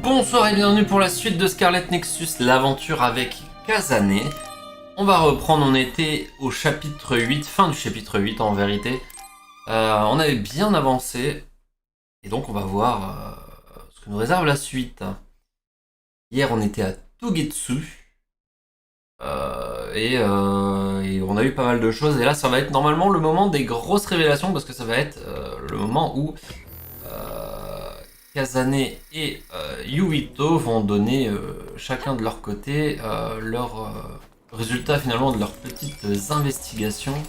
Bonsoir et bienvenue pour la suite de Scarlet Nexus, l'aventure avec Kasane. On va reprendre, on était au chapitre 8, fin du chapitre 8 en vérité. On avait bien avancé, et donc on va voir ce que nous réserve la suite. Hier on était à Togetsu, et on a eu pas mal de choses, et là ça va être normalement le moment des grosses révélations, parce que ça va être le moment où Kasane et Yuito vont donner chacun de leur côté leurs résultats finalement de leurs petites investigations.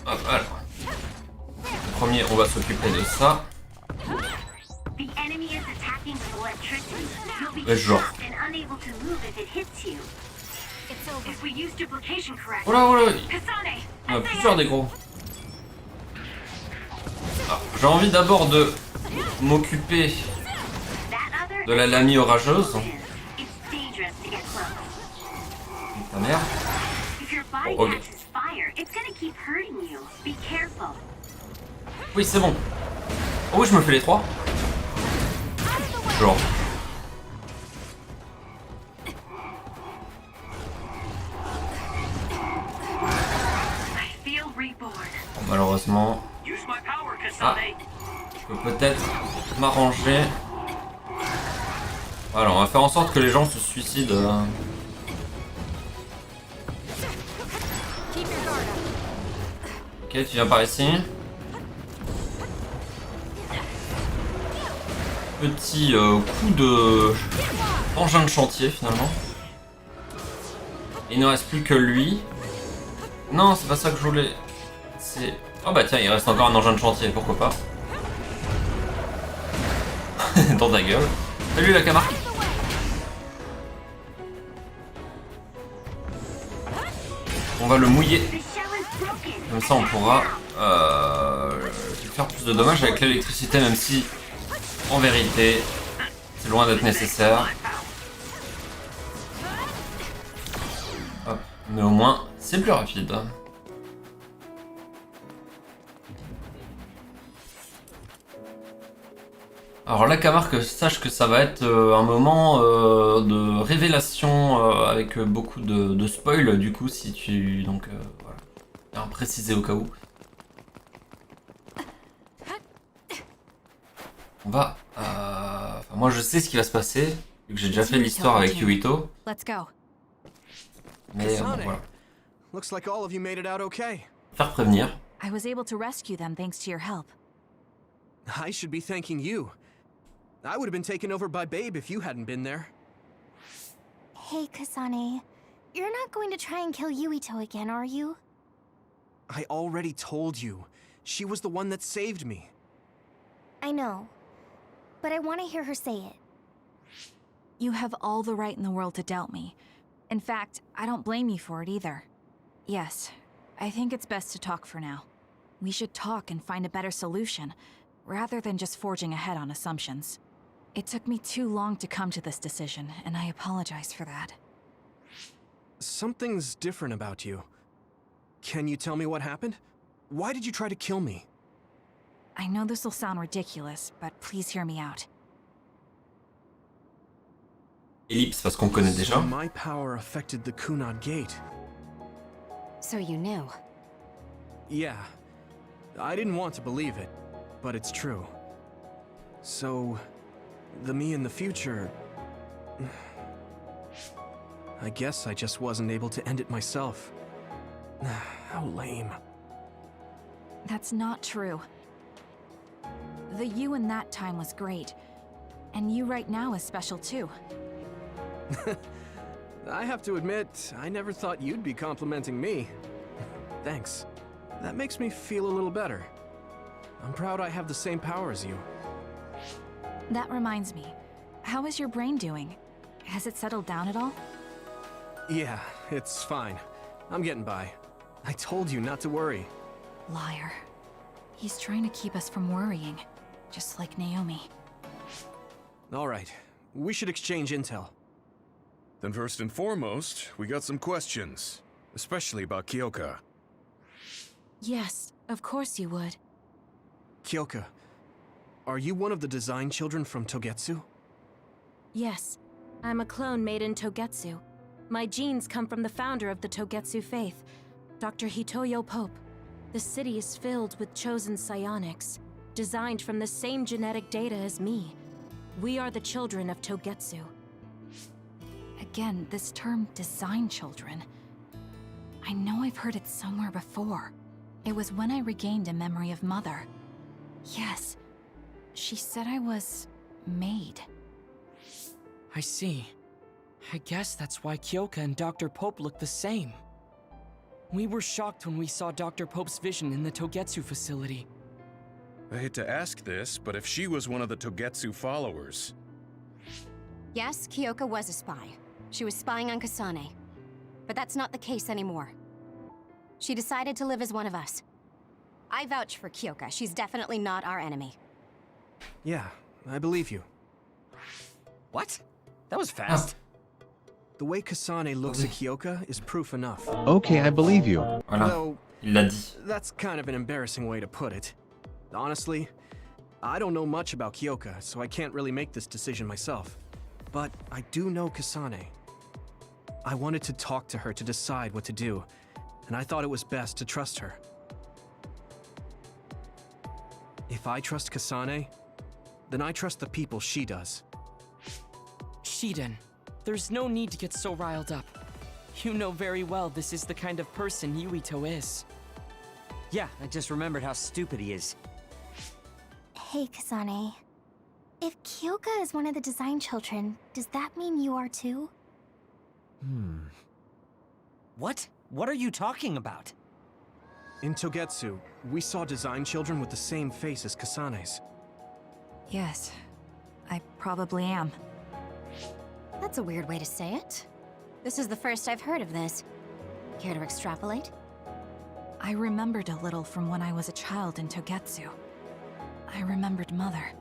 Hop, alors. Le premier, on va s'occuper de ça. Genre. Oh là, oh là. Il y en a plusieurs des gros. J'ai envie d'abord de m'occuper de la lamie orageuse. Ta mère. Oh, ok. Oui, c'est bon. Oh oui, je me fais les trois. Genre. Bon, malheureusement. Ah, je peux peut-être m'arranger. Voilà, on va faire en sorte que les gens se suicident. Ok, tu viens par ici. Petit coup de engin de chantier finalement. Il ne reste plus que lui. Non, c'est pas ça que je voulais. C'est... Oh bah tiens, il reste encore un engin de chantier, pourquoi pas. Dans ta gueule. Salut la camarade. On va le mouiller. Comme ça on pourra faire plus de dommages avec l'électricité, même si en vérité c'est loin d'être nécessaire. Hop. Mais au moins c'est plus rapide. Alors la Camargue, sache que ça va être un moment de révélation avec beaucoup de spoil du coup si tu... Donc voilà, bien préciser au cas où. On va... Enfin, moi je sais ce qui va se passer, vu que j'ai déjà fait l'histoire avec Yuito. Mais bon, voilà. Looks like all of you made it out okay. Faire prévenir. I was able to rescue them thanks to your help. I should be thanking you. I would have been taken over by Babe if you hadn't been there. Hey, Kasane. You're not going to try and kill Yuito again, are you? I already told you. She was the one that saved me. I know. But I want to hear her say it. You have all the right in the world to doubt me. In fact, I don't blame you for it either. Yes, I think it's best to talk for now. We should talk and find a better solution, rather than just forging ahead on assumptions. It took me too long to come to this decision, and I apologize for that. Something's different about you. Can you tell me what happened? Why did you try to kill me? I know this will sound ridiculous, but please hear me out. Ellipse parce qu'on connaît déjà. So my power affected the Kunad Gate. So you knew. Yeah. I didn't want to believe it, but it's true. So, the me in the future... I guess I just wasn't able to end it myself. How lame. That's not true. The you in that time was great, and you right now is special too. I have to admit, I never thought you'd be complimenting me. Thanks. That makes me feel a little better. I'm proud I have the same power as you. That reminds me, how is your brain doing? Has it settled down at all? Yeah, it's fine. I'm getting by. I told you not to worry. Liar. He's trying to keep us from worrying, just like Naomi. Alright, we should exchange intel. Then first and foremost, we got some questions. Especially about Kyoka. Yes, of course you would. Kyoka, are you one of the design children from Togetsu? Yes, I'm a clone made in Togetsu. My genes come from the founder of the Togetsu faith, Dr. Hitoyo Pope. The city is filled with chosen psionics, designed from the same genetic data as me. We are the children of Togetsu. Again, this term design children. I know I've heard it somewhere before. It was when I regained a memory of Mother. Yes, she said I was made. I see. I guess that's why Kyoka and Dr. Pope look the same. We were shocked when we saw Dr. Pope's vision in the Togetsu facility. I hate to ask this, but if she was one of the Togetsu followers, Yes, Kyoka was a spy. She was spying on Kasane. But that's not the case anymore. She decided to live as one of us. I vouch for Kyoka. She's definitely not our enemy. Yeah, I believe you. What? That was fast. The way Kasane looks at Kyoka is proof enough. Okay, I believe you. Voilà, Though, il l'a dit. that's kind of an embarrassing way to put it. Honestly, I don't know much about Kyoka, so I can't really make this decision myself. But I do know Kasane. I wanted to talk to her to decide what to do, and I thought it was best to trust her. If I trust Kasane, then I trust the people she does. Shiden, there's no need to get so riled up. You know very well this is the kind of person Yuito is. Yeah, I just remembered how stupid he is. Hey, Kasane. If Kyoka is one of the design children, does that mean you are too? What? What are you talking about? In Togetsu, we saw design children with the same face as Kasane's. Yes, I probably am. That's a weird way to say it. This is the first I've heard of this. Care to extrapolate? I remembered a little from when I was a child in Togetsu. I remembered Mother.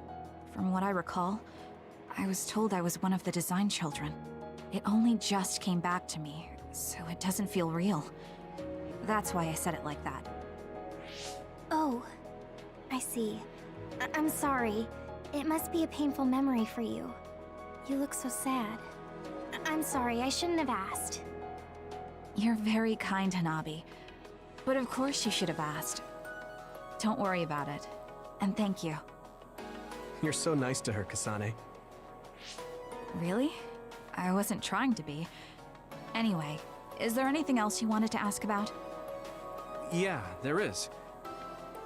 From what I recall, I was told I was one of the design children. It only just came back to me, so it doesn't feel real. That's why I said it like that. Oh, I see. I'm sorry. It must be a painful memory for you. You look so sad. I'm sorry, I shouldn't have asked. You're very kind, Hanabi. But of course you should have asked. Don't worry about it. And thank you. You're so nice to her, Kasane. Really? I wasn't trying to be. Anyway, is there anything else you wanted to ask about? Yeah, there is.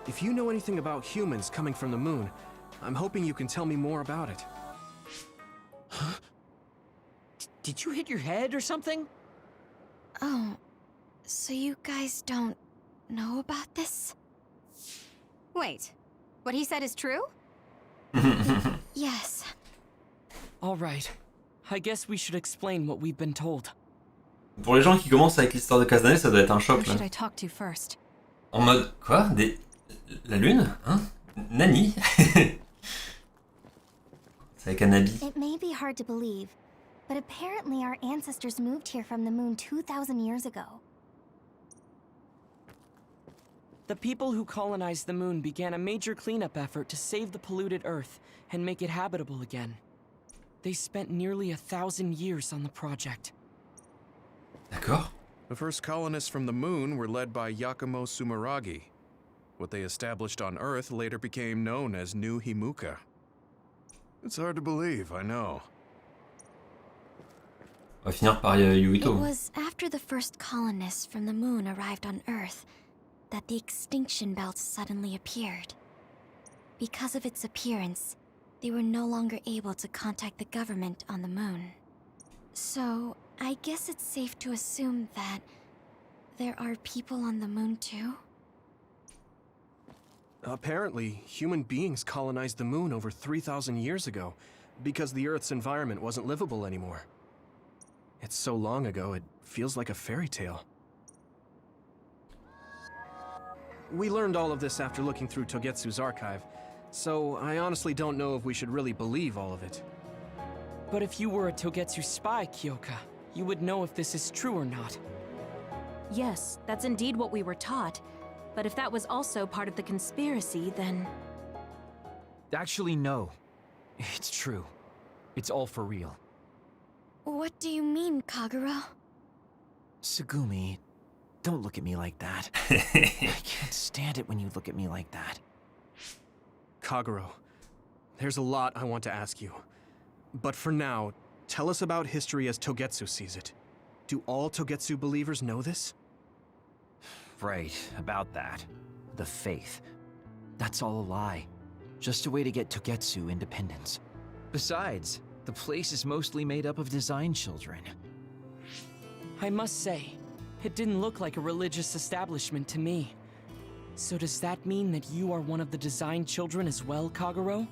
If you know anything about humans coming from the moon, I'm hoping you can tell me more about it. Did you hit your head or something? Oh, so you guys don't know about this? Wait, what he said is true? Yes. All right. I guess we should explain what we've been told. Pour les gens qui commencent avec l'histoire de Kasane, ça doit être un Who choc là. should I talk to first? En mode quoi? La lune? Hein? Nani? C'est avec un habit. It may be hard to believe, but apparently our ancestors moved here from the moon 2,000 years ago. The people who colonized the moon began a major cleanup effort to save the polluted Earth and make it habitable again. They spent nearly 1,000 years on the project. D'accord. the first colonists from the moon were led by Yakumo Sumeragi. What they established on Earth later became known as New Himuka. It's hard to believe, I know. On va finir par It Yuito. was after the first colonists from the moon arrived on Earth that the extinction belt suddenly appeared. Because of its appearance, they were no longer able to contact the government on the moon. So, I guess it's safe to assume that there are people on the moon too? Apparently, human beings colonized the moon over 3,000 years ago because the Earth's environment wasn't livable anymore. It's so long ago, it feels like a fairy tale. We learned all of this after looking through Togetsu's archive, so I honestly don't know if we should really believe all of it. But if you were a Togetsu spy, Kyoka, you would know if this is true or not. Yes, that's indeed what we were taught. But if that was also part of the conspiracy, then... Actually, no. It's true. It's all for real. What do you mean, Kagero? Tsugumi, don't look at me like that. I can't stand it when you look at me like that. Kagero, there's a lot I want to ask you. But for now, tell us about history as Togetsu sees it. Do all Togetsu believers know this? Right, about that. The faith. That's all a lie. Just a way to get Togetsu independence. Besides, the place is mostly made up of design children. I must say, it didn't look like a religious establishment to me. So does that mean that you are one of the design children as well, Kagero?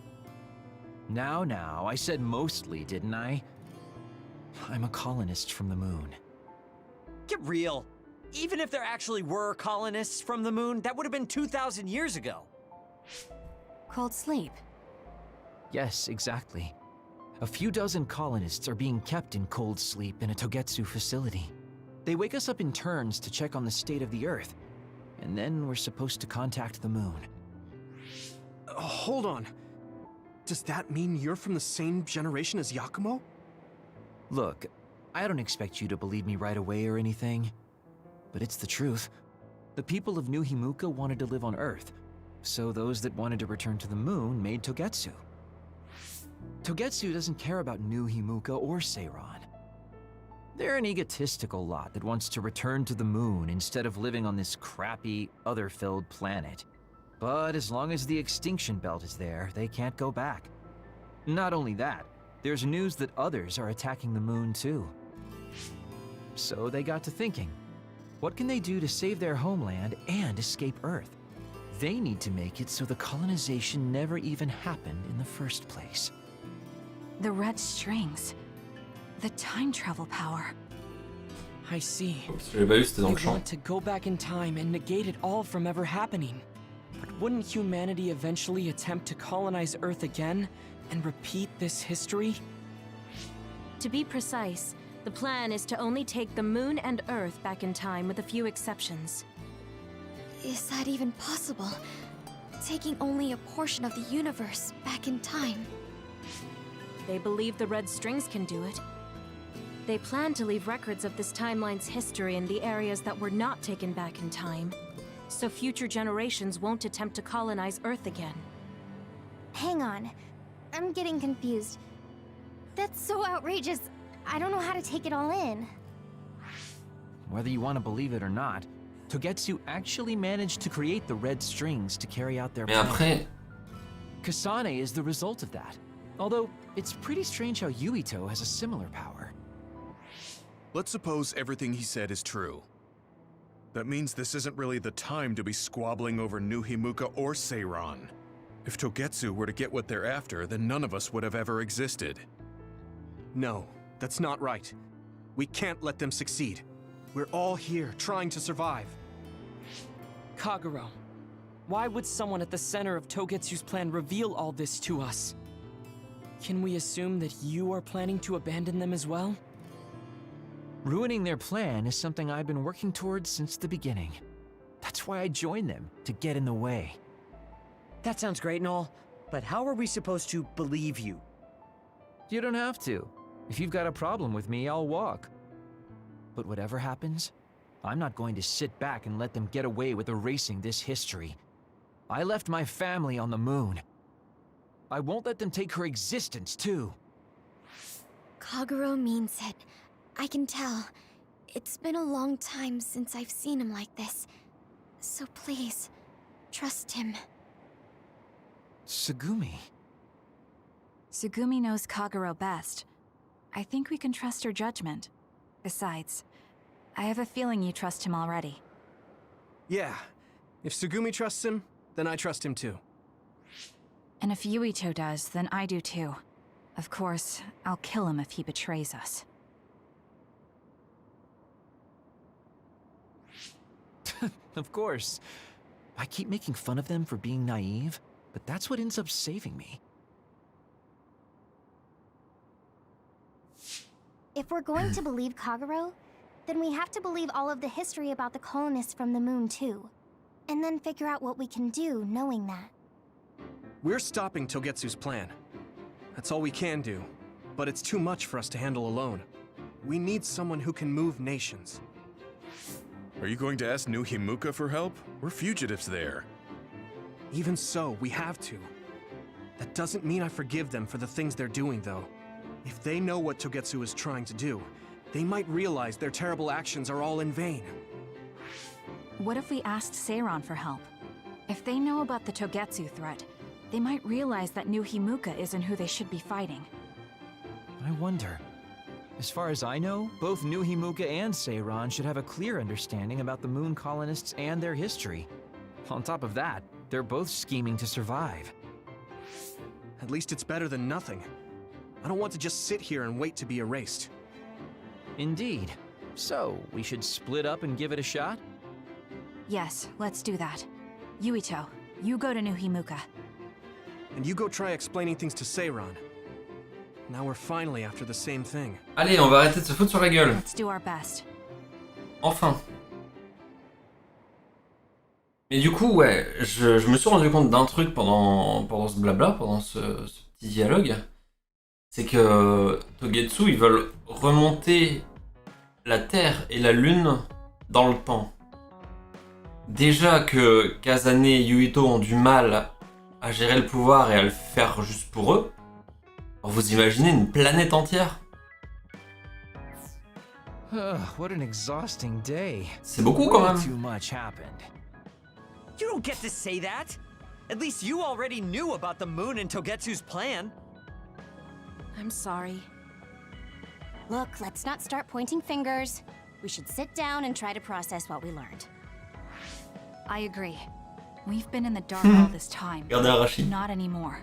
Now, I said mostly, didn't I? I'm a colonist from the moon. Get real. Even if there actually were colonists from the moon, that would have been 2,000 years ago. Cold sleep. Yes, exactly. A few dozen colonists are being kept in cold sleep in a Togetsu facility. They wake us up in turns to check on the state of the Earth, and then we're supposed to contact the moon. Hold on. Does that mean you're from the same generation as Yakumo? Look, I don't expect you to believe me right away or anything, but it's the truth. The people of New Himuka wanted to live on Earth, so those that wanted to return to the moon made Togetsu. Togetsu doesn't care about New Himuka or Seiran. They're an egotistical lot that wants to return to the moon instead of living on this crappy, other-filled planet. But as long as the extinction belt is there, they can't go back. Not only that, there's news that others are attacking the moon too. So they got to thinking, what can they do to save their homeland and escape Earth? They need to make it so the colonization never even happened in the first place. The red strings. The time travel power. I see. Parce que je l'ai pas vu, c'était dans They le champ. want to go back in time and negate it all from ever happening. But wouldn't humanity eventually attempt to colonize Earth again and repeat this history? To be precise, the plan is to only take the moon and Earth back in time with a few exceptions. Is that even possible? Taking only a portion of the universe back in time. They believe the red strings can do it. They plan to leave records of this timeline's history in the areas that were not taken back in time, so future generations won't attempt to colonize Earth again. Hang on. I'm getting confused. That's so outrageous. I don't know how to take it all in. Whether you want to believe it or not, Togetsu actually managed to create the red strings to carry out their Mais plan. après, Kasane is the result of that. Although, it's pretty strange how Yuito has a similar power. Let's suppose everything he said is true. That means this isn't really the time to be squabbling over New Himuka or Seiran. If Togetsu were to get what they're after, then none of us would have ever existed. No, that's not right. We can't let them succeed. We're all here trying to survive. Kagero, why would someone at the center of Togetsu's plan reveal all this to us? Can we assume that you are planning to abandon them as well? Ruining their plan is something I've been working towards since the beginning. That's why I joined them, to get in the way. That sounds great and all, but how are we supposed to believe you? You don't have to. If you've got a problem with me, I'll walk. But whatever happens, I'm not going to sit back and let them get away with erasing this history. I left my family on the moon. I won't let them take her existence, too. Kagero means it. I can tell. It's been a long time since I've seen him like this. So please, trust him. Tsugumi. Tsugumi knows Kagero best. I think we can trust her judgment. Besides, I have a feeling you trust him already. Yeah. If Tsugumi trusts him, then I trust him too. And if Yuito does, then I do too. Of course, I'll kill him if he betrays us. Of course. I keep making fun of them for being naive, but that's what ends up saving me. If we're going to believe Kagero, then we have to believe all of the history about the colonists from the moon too. And then figure out what we can do knowing that. We're stopping Togetsu's plan. That's all we can do. But it's too much for us to handle alone. We need someone who can move nations. Are you going to ask New Himuka for help? We're fugitives there. Even so, we have to. That doesn't mean I forgive them for the things they're doing, though. If they know what Togetsu is trying to do, they might realize their terrible actions are all in vain. What if we asked Seiran for help? If they know about the Togetsu threat, they might realize that New Himuka isn't who they should be fighting. I wonder. As far as I know, both New Himuka and Seiran should have a clear understanding about the Moon colonists and their history. On top of that, they're both scheming to survive. At least it's better than nothing. I don't want to just sit here and wait to be erased. Indeed. So, we should split up and give it a shot? Yes, let's do that. Yuito, you go to New Himuka. And you go try explaining things to Seiran. Now we're finally after the same thing. Allez, on va arrêter de se foutre sur la gueule. Let's do our best. Enfin. Mais du coup, ouais, je me suis rendu compte d'un truc pendant ce blabla, pendant ce petit dialogue. C'est que Togetsu, ils veulent remonter la Terre et la Lune dans le temps. Déjà que Kasane et Yuito ont du mal à gérer le pouvoir et à le faire juste pour eux. Alors vous imaginez une planète entière? What an exhausting day. C'est beaucoup quand Way même. too much happened. You don't get to say that! At least you already knew about the moon and Togetsu's plan. I'm sorry. Look, let's not start pointing fingers. We should sit down and try to process what we learned. I agree. We've been in the dark all this time. Regardez Arashi. Not anymore.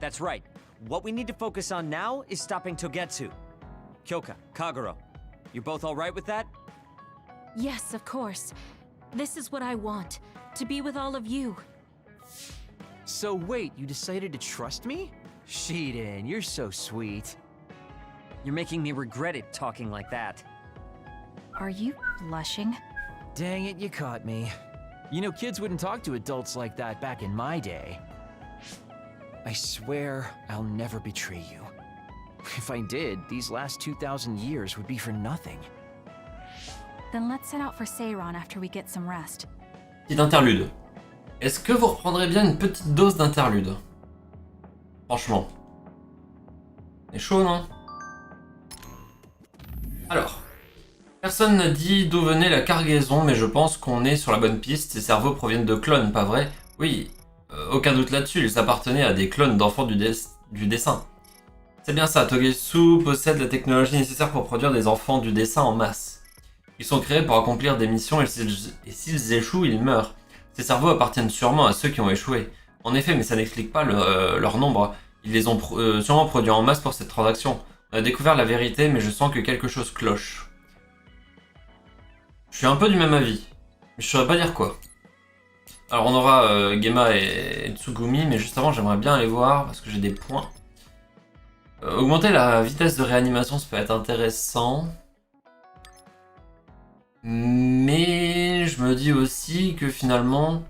That's right. What we need to focus on now is stopping Togetsu. Kyoka, Kagero, you're both alright with that? Yes, of course. This is what I want. To be with all of you. So wait, you decided to trust me? Shiden, you're so sweet. You're making me regret it talking like that. Are you blushing? Dang it, you caught me. You know, kids wouldn't talk to adults like that back in my day. I swear I'll never betray you. If I did, these last 2,000 years would be for nothing. Then let's set out for Seiran after we get some rest. Petit interlude. Est-ce que vous reprendrez bien une petite dose d'interlude? Franchement. C'est chaud, non? Alors. Personne n'a dit d'où venait la cargaison, mais je pense qu'on est sur la bonne piste. Ces cerveaux proviennent de clones, pas vrai? Oui, aucun doute là-dessus, ils appartenaient à des clones d'enfants du dessin. C'est bien ça, Togetsu possède la technologie nécessaire pour produire des enfants du dessin en masse. Ils sont créés pour accomplir des missions et s'ils échouent, ils meurent. Ces cerveaux appartiennent sûrement à ceux qui ont échoué. En effet, mais ça n'explique pas leur nombre. Ils les ont sûrement produits en masse pour cette transaction. On a découvert la vérité, mais je sens que quelque chose cloche. Je suis un peu du même avis, mais je saurais pas dire quoi. Alors on aura Gema et Tsugumi, mais juste avant j'aimerais bien aller voir, parce que j'ai des points. Augmenter la vitesse de réanimation, ça peut être intéressant. Mais je me dis aussi que finalement...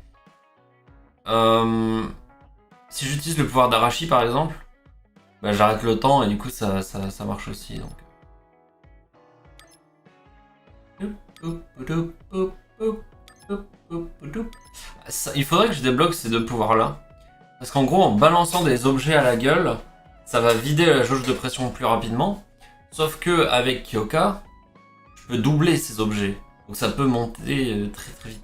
si j'utilise le pouvoir d'Arashi par exemple, bah, j'arrête le temps et du coup ça marche aussi. Donc. Il faudrait que je débloque ces deux pouvoirs là. Parce qu'en gros en balançant des objets à la gueule, ça va vider la jauge de pression plus rapidement. Sauf que avec Kyoka, je peux doubler ces objets. Donc ça peut monter très très vite.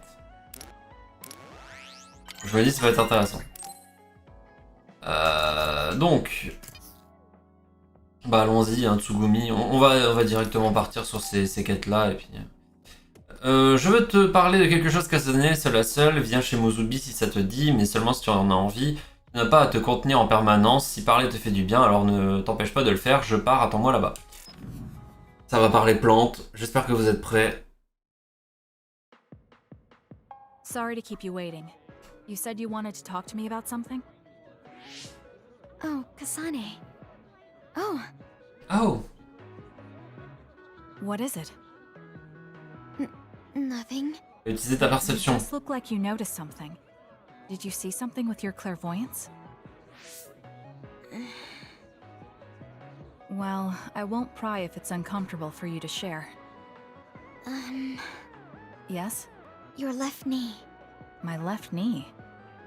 Je me dis ça va être intéressant. Donc... Bah allons-y, hein, Tsugumi. On va directement partir sur ces quêtes là et puis... je veux te parler de quelque chose Kasane, seule à seule. Viens chez Muzubi si ça te dit, mais seulement si tu en as envie. Tu n'as pas à te contenir en permanence. Si parler te fait du bien, alors ne t'empêche pas de le faire. Je pars, attends-moi là-bas. Ça va parler plantes. J'espère que vous êtes prêts. Sorry to keep you waiting. You said you wanted to talk to me about something? Oh, Kasane. Oh, Oh, What is it? nothing. You utiliser ta perception. just look like you noticed something. Did you see something with your clairvoyance? Well, I won't pry if it's uncomfortable for you to share. Yes? Your left knee. My left knee.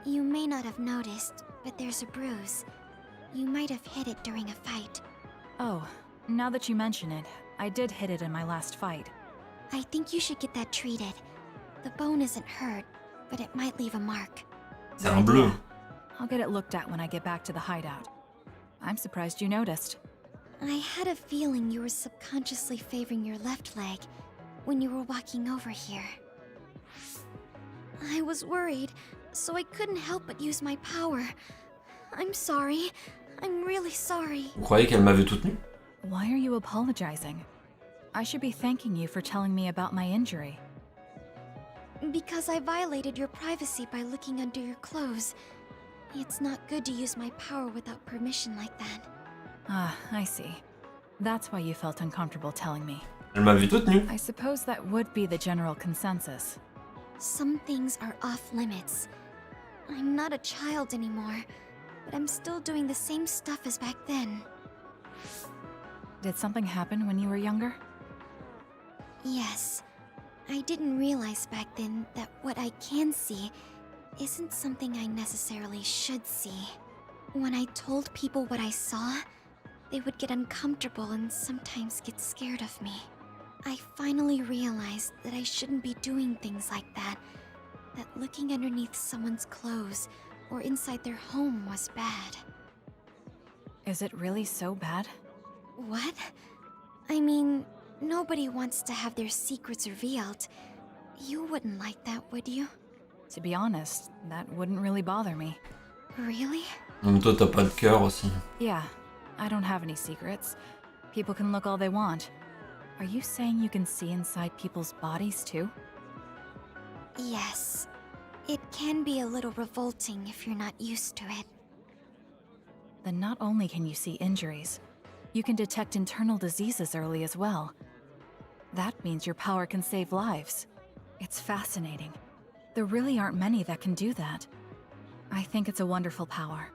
You may not have noticed, but there's a bruise. You might have hit it during a fight. Oh, now that you mention it, I did hit it in my last fight. I think you should get that treated. The bone isn't hurt, but it might leave a mark. C'est un bleu. I'll get it looked at when I get back to the hideout. I'm surprised you noticed. I had a feeling you were subconsciously favoring your left leg when you were walking over here. I was worried, so I couldn't help but use my power. I'm sorry. I'm really sorry. Vous croyez qu'elle m'avait toute nue? Why are you apologizing? I should be thanking you for telling me about my injury. Because I violated your privacy by looking under your clothes. It's not good to use my power without permission like that. Ah, I see. That's why you felt uncomfortable telling me. Elle m'a vu toute nue. I suppose that would be the general consensus. Some things are off limits. I'm not a child anymore, but I'm still doing the same stuff as back then. Did something happen when you were younger? Yes. I didn't realize back then that what I can see isn't something I necessarily should see. When I told people what I saw, they would get uncomfortable and sometimes get scared of me. I finally realized that I shouldn't be doing things like that, that looking underneath someone's clothes or inside their home was bad. Is it really so bad? What? I mean, nobody wants to have their secrets revealed. You wouldn't like that, would you? To be honest, that wouldn't really bother me. Really? Donc toi t'as pas de cœur aussi. Yeah, I don't have any secrets. People can look all they want. Are you saying you can see inside people's bodies too? Yes. It can be a little revolting if you're not used to it. Then not only can you see injuries, you can detect internal diseases early as well. That means your power can save lives. It's fascinating. There really aren't many that can do that. I think it's a wonderful power.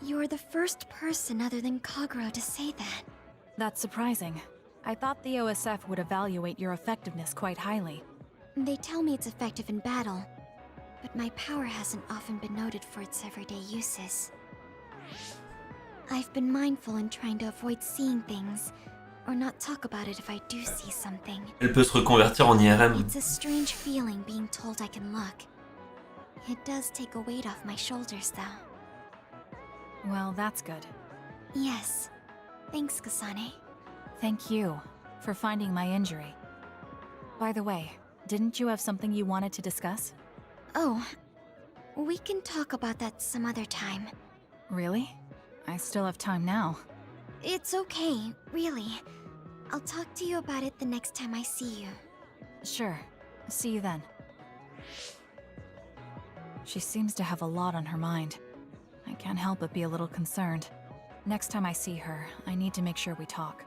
You're the first person other than Kagero to say that. That's surprising. I thought the OSF would evaluate your effectiveness quite highly. They tell me it's effective in battle, but my power hasn't often been noted for its everyday uses. I've been mindful in trying to avoid seeing things, or not talk about it if I do see something. Elle peut se reconvertir en IRM. It's a strange feeling being told I can look. It does take a weight off my shoulders, though. Well, that's good. Yes. Thanks, Kasane. Thank you for finding my injury. By the way, didn't you have something you wanted to discuss? Oh, we can talk about that some other time. Really? I still have time now. It's okay, really. I'll talk to you about it the next time I see you. Sure. See you then. She seems to have a lot on her mind. I can't help but be a little concerned. Next time I see her, I need to make sure we talk.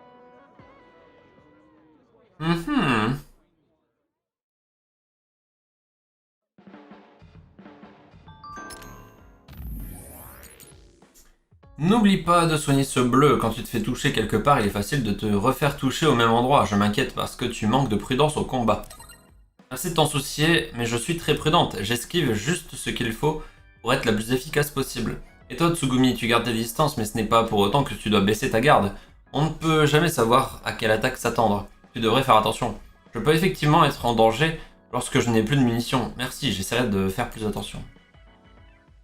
N'oublie pas de soigner ce bleu. Quand tu te fais toucher quelque part, il est facile de te refaire toucher au même endroit. Je m'inquiète parce que tu manques de prudence au combat. Merci de t'en soucier, mais je suis très prudente. J'esquive juste ce qu'il faut pour être la plus efficace possible. Et toi, Tsugumi, tu gardes tes distances, mais ce n'est pas pour autant que tu dois baisser ta garde. On ne peut jamais savoir à quelle attaque s'attendre. Tu devrais faire attention. Je peux effectivement être en danger lorsque je n'ai plus de munitions. Merci, j'essaierai de faire plus attention.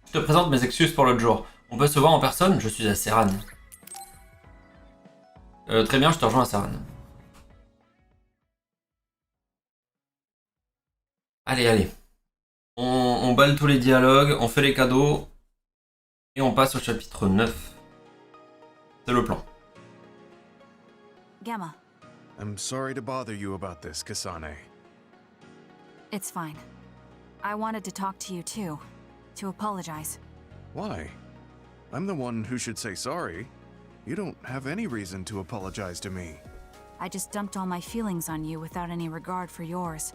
Je te présente mes excuses pour l'autre jour. On peut se voir en personne? Je suis à Serran. Très bien, je te rejoins à Serran. Allez, allez. On balle tous les dialogues, on fait les cadeaux. Et on passe au chapitre 9. C'est le plan. Gamma, I'm sorry to bother you about this, Kasane. it's fine. I wanted to talk to you too, to apologize. Why? I'm the one who should say sorry. You don't have any reason to apologize to me. I just dumped all my feelings on you without any regard for yours.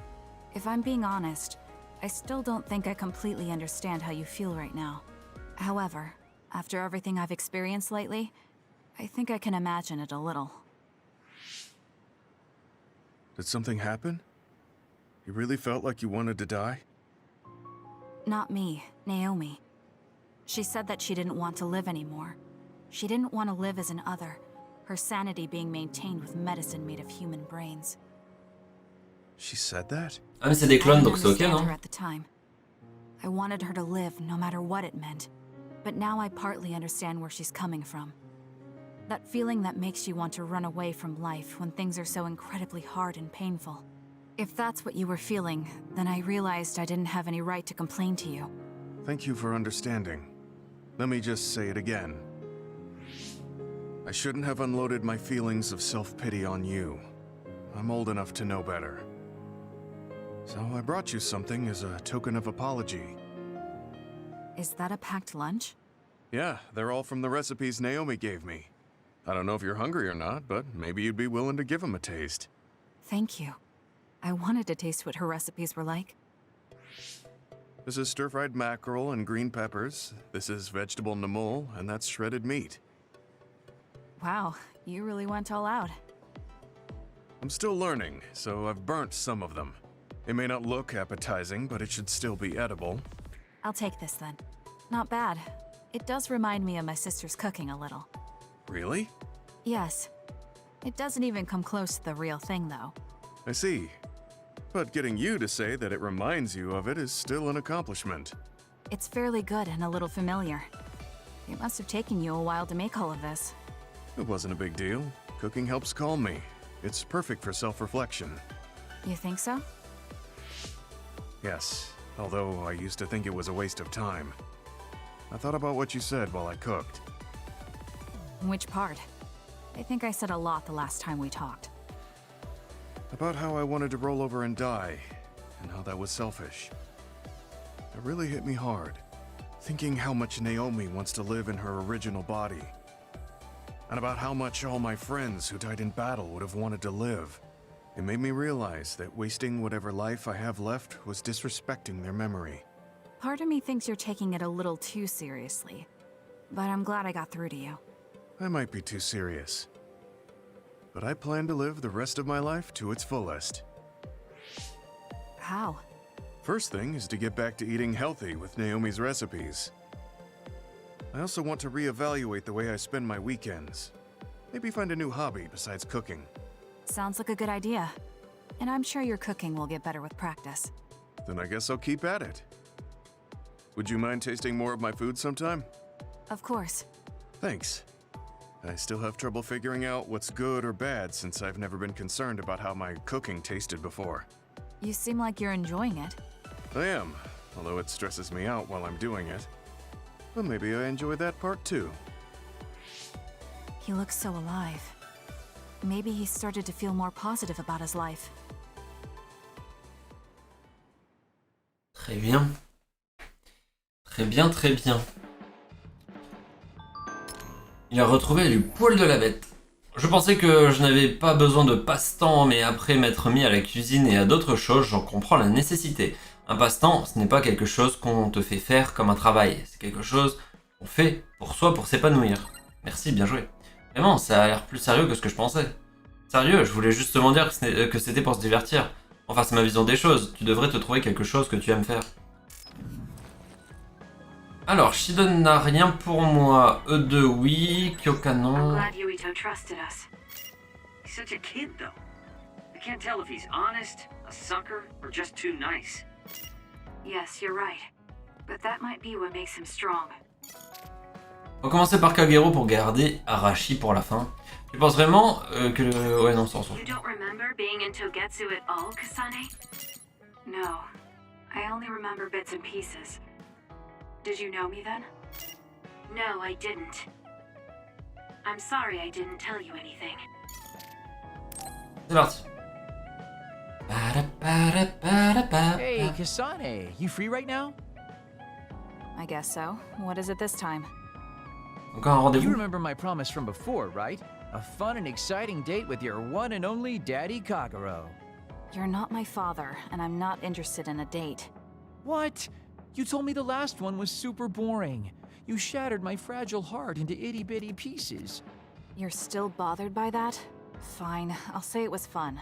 If I'm being honest, I still don't think I completely understand how you feel right now. However, after everything I've experienced lately, I think I can imagine it a little. Did something happen? You really felt like you wanted to die? Not me, Naomi. She said that she didn't want to live anymore. She didn't want to live as an other, her sanity being maintained with medicine made of human brains. She said that? Ah mais c'est des I clones didn't donc c'est ok understand her non? at the time. I wanted her to live no matter what it meant. But now I partly understand where she's coming from. That feeling that makes you want to run away from life when things are so incredibly hard and painful. If that's what you were feeling, then I realized I didn't have any right to complain to you. Thank you for understanding. Let me just say it again. I shouldn't have unloaded my feelings of self-pity on you. I'm old enough to know better. So I brought you something as a token of apology. Is that a packed lunch? Yeah, they're all from the recipes Naomi gave me. I don't know if you're hungry or not, but maybe you'd be willing to give them a taste. Thank you. I wanted to taste what her recipes were like. This is stir-fried mackerel and green peppers. This is vegetable namul, and that's shredded meat. Wow, you really went all out. I'm still learning, so I've burnt some of them. It may not look appetizing, but it should still be edible. I'll take this then. Not bad. It does remind me of my sister's cooking a little. Really? Yes. It doesn't even come close to the real thing, though. I see. But getting you to say that it reminds you of it is still an accomplishment. It's fairly good and a little familiar. It must have taken you a while to make all of this. It wasn't a big deal. Cooking helps calm me. It's perfect for self-reflection. You think so? Yes, although I used to think it was a waste of time. I thought about what you said while I cooked. Which part? I think I said a lot the last time we talked. About how I wanted to roll over and die, and how that was selfish. It really hit me hard, thinking how much Naomi wants to live in her original body. And about how much all my friends who died in battle would have wanted to live. It made me realize that wasting whatever life I have left was disrespecting their memory. Part of me thinks you're taking it a little too seriously. But I'm glad I got through to you. I might be too serious. But I plan to live the rest of my life to its fullest. How? First thing is to get back to eating healthy with Naomi's recipes. I also want to reevaluate the way I spend my weekends. Maybe find a new hobby besides cooking. Sounds like a good idea. And I'm sure your cooking will get better with practice. Then I guess I'll keep at it. Would you mind tasting more of my food sometime? Of course. Thanks. I still have trouble figuring out what's good or bad since I've never been concerned about how my cooking tasted before. You seem like you're enjoying it. I am, although it stresses me out while I'm doing it. But maybe I enjoy that part too. He looks so alive. Maybe he started to feel more positive about his life. Très bien. Très bien, très bien. Il a retrouvé du poil de la bête. Je pensais que je n'avais pas besoin de passe-temps, mais après m'être mis à la cuisine et à d'autres choses, j'en comprends la nécessité. Un passe-temps, ce n'est pas quelque chose qu'on te fait faire comme un travail. C'est quelque chose qu'on fait pour soi, pour s'épanouir. Merci, bien joué. Vraiment, ça a l'air plus sérieux que ce que je pensais. Sérieux, je voulais justement dire que c'était pour se divertir. Enfin, c'est ma vision des choses. Tu devrais te trouver quelque chose que tu aimes faire. Alors, Shidon n'a rien pour moi. E2, oui. Kyoka, I'm non. glad Yuito trusted us. He's such a kid, though. I can't tell if he's honest, a sucker, or just too nice. Yes, you're right. But that might be what makes him strong. On va commencer par Kagero pour garder Arashi pour la fin. Tu penses vraiment que... Ouais, non, ça s'en fout. You don't remember being in Togetsu at all, Kasane? No. I only remember bits and pieces. Did you know me then? No, I didn't. I'm sorry I didn't tell you anything. C'est parti. Hey, Kasane, you free right now? I guess so. What is it this time? Encore un You rendez-vous. remember my promise from before, right? A fun and exciting date with your one and only Daddy Kagero. You're not my father, and I'm not interested in a date. What? You told me the last one was super boring. You shattered my fragile heart into itty-bitty pieces. You're still bothered by that? Fine, I'll say it was fun.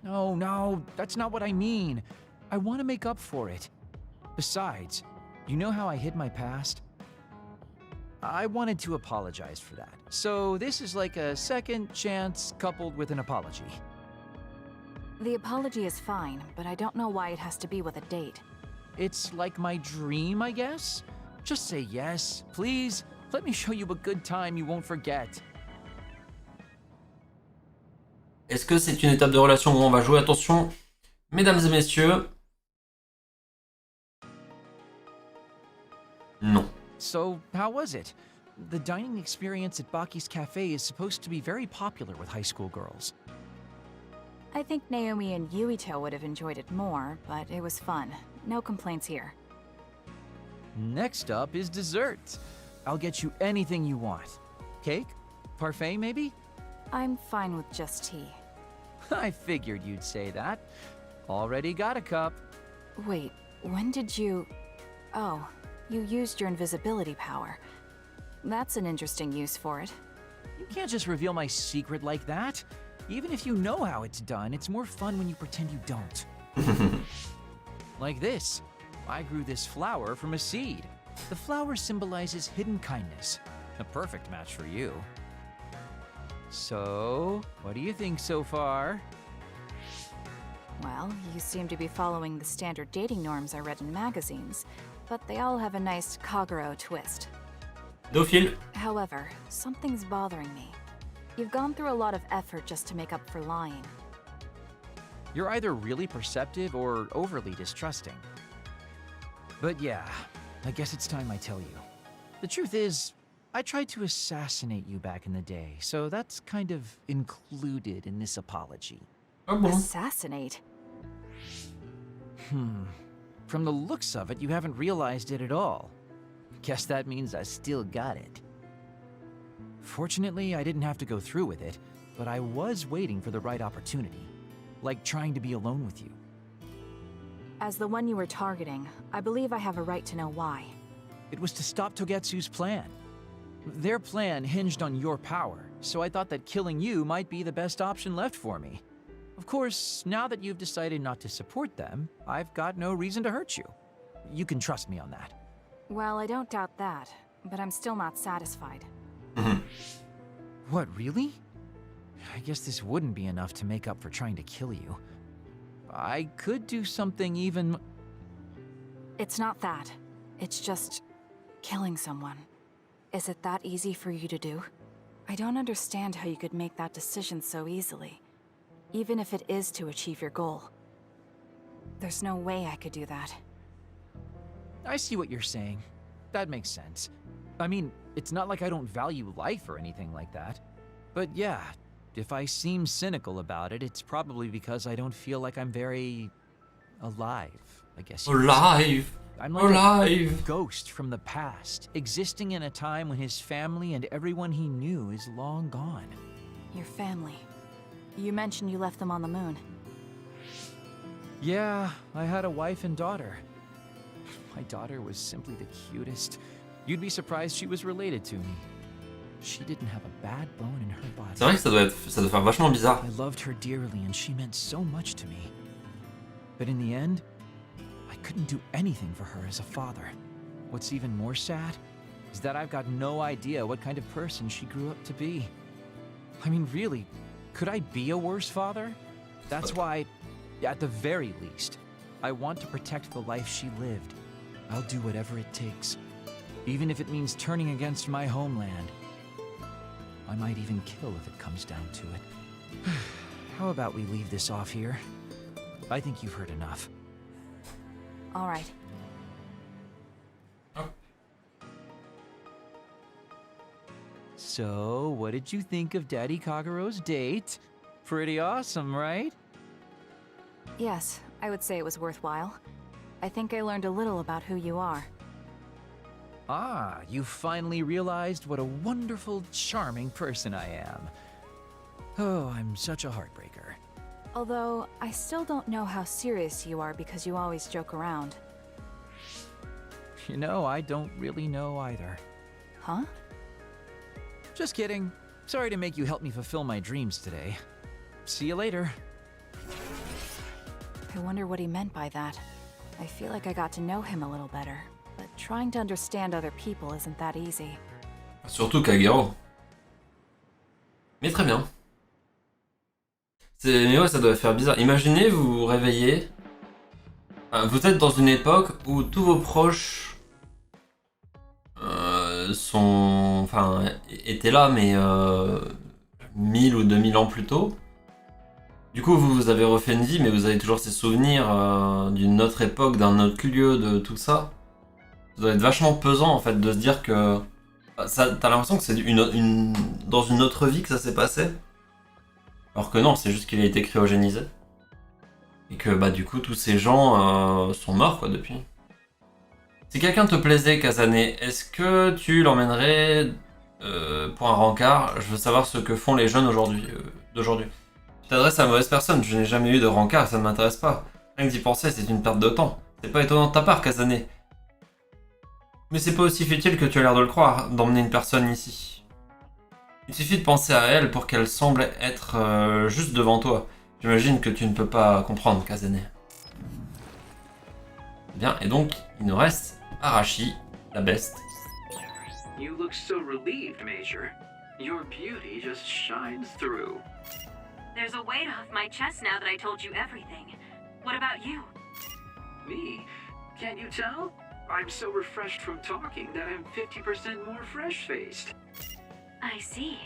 No, that's not what I mean. I want to make up for it. Besides, you know how I hid my past? I wanted to apologize for that. So this is like a second chance coupled with an apology. The apology is fine, but I don't know why it has to be with a date. It's like my dream, I guess? Just say yes, please. Let me show you a good time you won't forget. Est-ce que c'est une étape de relation où on va jouer? Attention, mesdames et messieurs. Non. So, how was it? The dining experience at Baki's Cafe is supposed to be very popular with high school girls. I think Naomi and Yuito would have enjoyed it more, but it was fun. No complaints here. Next up is dessert. I'll get you anything you want. Cake? Parfait, maybe? I'm fine with just tea. I figured you'd say that. Already got a cup. Wait, when did you... Oh, you used your invisibility power. That's an interesting use for it. You can't just reveal my secret like that. Even if you know how it's done, it's more fun when you pretend you don't. Like this. I grew this flower from a seed. The flower symbolizes hidden kindness. A perfect match for you. So, what do you think so far? Well, you seem to be following the standard dating norms I read in magazines, but they all have a nice Kagero twist. Dauphine. However, something's bothering me. You've gone through a lot of effort just to make up for lying. You're either really perceptive or overly distrusting. But yeah, I guess it's time I tell you. The truth is, I tried to assassinate you back in the day, so that's kind of included in this apology. Assassinate? From the looks of it, you haven't realized it at all. Guess that means I still got it. Fortunately, I didn't have to go through with it, but I was waiting for the right opportunity. Like trying to be alone with you. As the one you were targeting, I believe I have a right to know why. It was to stop Togetsu's plan. Their plan hinged on your power, so I thought that killing you might be the best option left for me. Of course, now that you've decided not to support them, I've got no reason to hurt you. You can trust me on that. Well, I don't doubt that, but I'm still not satisfied. What, really? I guess this wouldn't be enough to make up for trying to kill you. I could do something even... It's not that. It's just... killing someone. Is it that easy for you to do? I don't understand how you could make that decision so easily. Even if it is to achieve your goal. There's no way I could do that. I see what you're saying. That makes sense. I mean, it's not like I don't value life or anything like that. But yeah, if I seem cynical about it, it's probably because I don't feel like I'm very... alive, I guess you could say. Alive! I'm like a ghost from the past, existing in a time when his family and everyone he knew is long gone. Your family. You mentioned you left them on the moon. Yeah, I had a wife and daughter. My daughter was simply the cutest. You'd be surprised she was related to me. She didn't have a bad bone in her body. C'est vrai que ça doit faire vachement bizarre. I loved her dearly and she meant so much to me. But in the end, I couldn't do anything for her as a father. What's even more sad is that I've got no idea what kind of person she grew up to be. I mean, really, could I be a worse father? That's why, at the very least, I want to protect the life she lived. I'll do whatever it takes, even if it means turning against my homeland. I might even kill if it comes down to it. How about we leave this off here? I think you've heard enough. All right. So, what did you think of Daddy Kagero's date? Pretty awesome, right? Yes, I would say it was worthwhile. I think I learned a little about who you are. Ah, you finally realized what a wonderful, charming person I am. Oh, I'm such a heartbreaker. Although, I still don't know how serious you are because you always joke around. You know, I don't really know either. Huh? Just kidding. Sorry to make you help me fulfill my dreams today. See you later. I wonder what he meant by that. I feel like I got to know him a little better, but trying to understand other people isn't that easy. Surtout Kagero. Mais très bien. Mais ouais, ça doit faire bizarre. Imaginez, vous vous réveillez. Vous êtes dans une époque où tous vos proches étaient là, mais 1000 ou 2000 ans plus tôt. Du coup, vous avez refait une vie, mais vous avez toujours ces souvenirs d'une autre époque, d'un autre lieu, de tout ça. Ça doit être vachement pesant, en fait, de se dire que... T'as l'impression que c'est dans une autre vie que ça s'est passé. Alors que non, c'est juste qu'il a été cryogénisé. Et que, bah, du coup, tous ces gens sont morts, quoi, depuis. Si quelqu'un te plaisait, Kasane, est-ce que tu l'emmènerais pour un rencard? Je veux savoir ce que font les jeunes d'aujourd'hui. Tu t'adresses à la mauvaise personne, je n'ai jamais eu de rencard, ça ne m'intéresse pas. Rien que d'y penser, c'est une perte de temps. C'est pas étonnant de ta part, Kasane. Mais c'est pas aussi futile que tu as l'air de le croire, d'emmener une personne ici. Il suffit de penser à elle pour qu'elle semble être juste devant toi. J'imagine que tu ne peux pas comprendre, Kasane. Bien, et donc, il nous reste Arashi, la best. You look so relieved, Major. Your beauty just shines through. There's a weight off my chest now that I told you everything. What about you? Me? Can't you tell? I'm so refreshed from talking that I'm 50% more fresh-faced. I see.